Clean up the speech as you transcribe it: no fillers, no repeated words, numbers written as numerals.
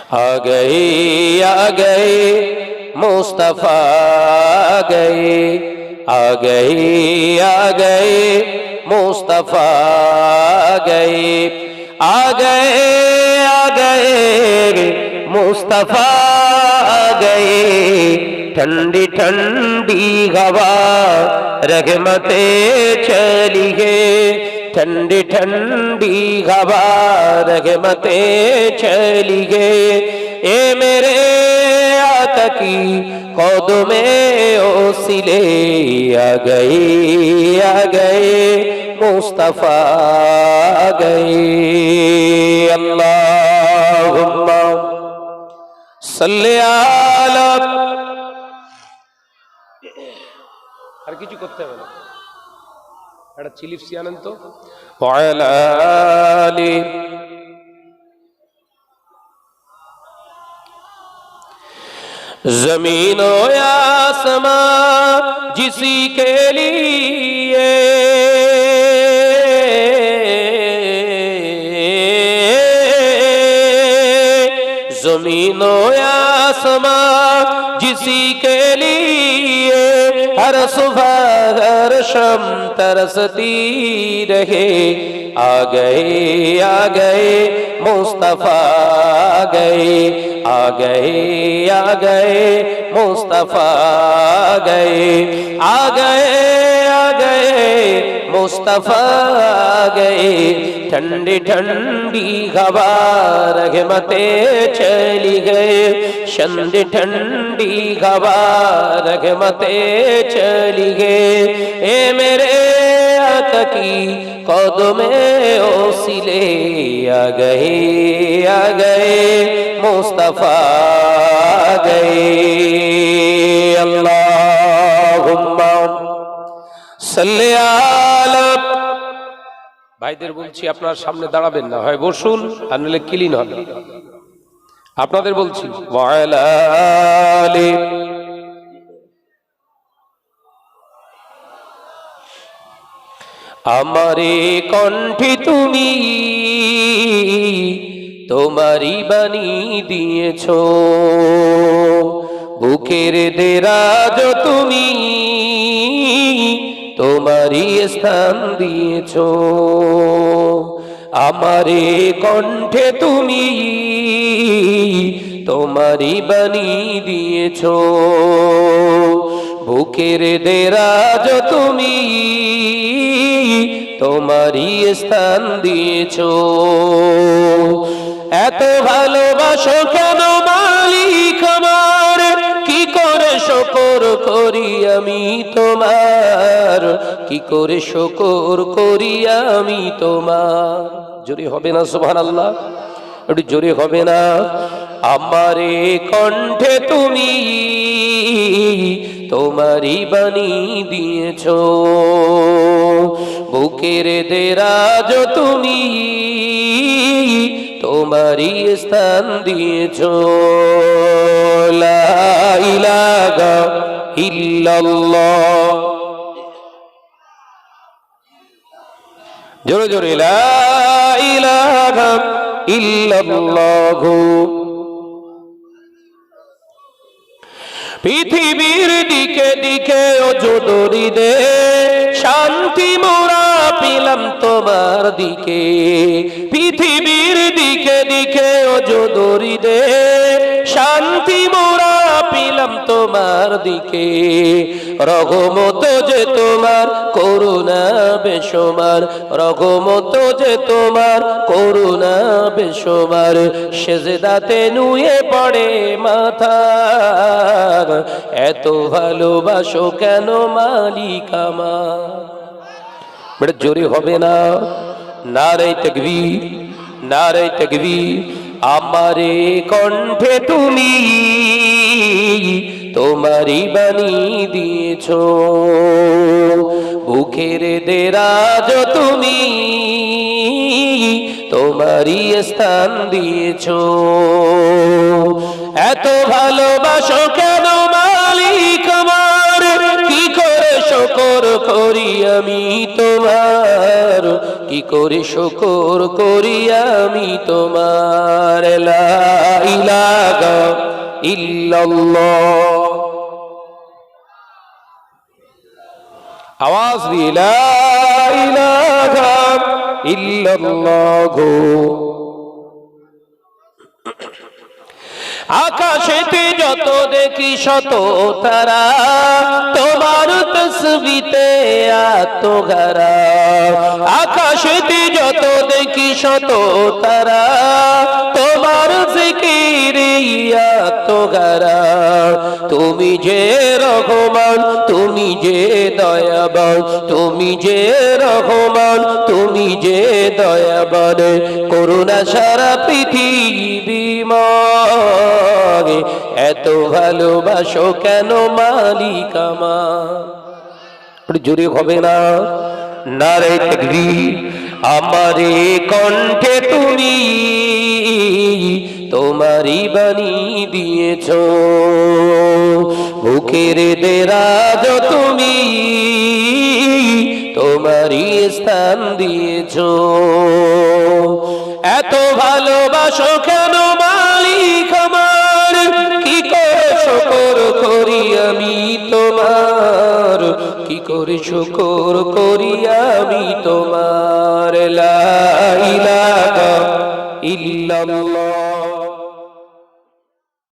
आ गए मुस्तफा आ गए मुस्तफा आ गए मुस्तफा ठंडी ठंडी हवा रहमते चली गए ठंडी ठंडी हवा रहमते चली गए ए मेरे आका की कदमे ओसिले आ गए मुस्तफा आ गए अल्लाहुम्मा सल्ली आला আর কিছু করতে হবে না একটা চিলিপসি আনেন তো ওয়ালা আলি ज़मीन और आसमां जिसी के लिए ज़मीन और आसमां जिसी के लिए हर सुबह हर शाम तरसती रहे आ गए मुस्तफा आ गए मुस्तफा आ गए मुस्तफा ठंडी ठंडी हवा रहमते चली गए ठंडी ठंडी हवा रहमते चली गए ए मेरे आका की कदमे ओसिले आ गए मुस्तफा आ गए अल्लाहुम्मा सल्ली आला ভাইদের বলছি আপনার সামনে দাঁড়াবেন না হয় বসুন আর নইলে ক্লিন হন আপনাদের বলছি ওয়ালা আলি আমারে কণ্ঠে তুমি তোমারি বাণী দিয়েছো বুকের দেরাজ তুমি তোমারি স্থান দিয়েছো আমারে কণ্ঠে তুমি তোমারি বাণী দিয়েছো বুকের দেরাজ তুমি তোমারি স্থান দিয়েছো এত ভালোবাসো কেন মালিক আমার কি করে শুকর করি আমি তোমার কি করে শুকর করি আমি তোমার জোরে হবে না সুবহানাল্লাহ একটু জোরে হবে না আমারে কণ্ঠে তুমি তোমারি বাণী দিয়েছো বুকের দেরাজ তুমি তোমারি স্থান দিয়েছো লা ইলাহা ইল্লাল্লাহ জোরে জোরে লা ইলাহা ইল্লাল্লাহ পৃথিবীর দিকে দিকে ও জোদরি দে শান্তি মোরা পেলাম তোমার দিকে পৃথিবীর দিকে দিকে ও জোদরি দে শান্তি মোরা পেলাম তোমার দিকে রহমত যে তোমার করুণা বেশমার রহমত যে তোমার করুণা বেশমার সেজদাতে নুয়ে পড়ে মাথা এত ভালোবাসো কেন মালিক আমার বড় জোরে হবে না নারে তাকবীর নারে তাকবীর আমারে কণ্ঠে তুমি তোমারি বাণী দিয়েছো বুকের দেরাজ তুমি তোমারি স্থান দিয়েছো এত ভালোবাসো কেন মালিক আমার কি করে শুকর শুকর করি আমি তোমার, কি করে শুকর করি আমি তোমার। লা ইলাহা ইল্লাল্লাহ, আওয়াজ দিয়ে লা ইলাহা ইল্লাল্লাহ। আকাশেতে যত দেখি শত তারা, তোমার তসবিতে আত্মঘারা। আকাশেতে যত দেখি শত তারা, তোমার জিকিরে আত্মঘারা। তুমি যে রহমান, তুমি যে দয়াবান, তুমি যে রহমান, তুমি যে দয়াবান, করুণা সারা পৃথিবী ময়। এত ভালোবাসো কেন মালিক আমার? জোরে হবে না? নারে তাকবীর। আমারে কণ্ঠে তুমি তোমারই বাণী দিয়েছ, বুকের দেরাজ তুমি তোমারই স্থান দিয়েছ। এত ভালোবাসো কেন মালিক আমার? কি করে শুকর করি আমি তোমার, কি করে শুকর করি আমি তোমার। লা ইলাহা ইল্লাল্লাহ।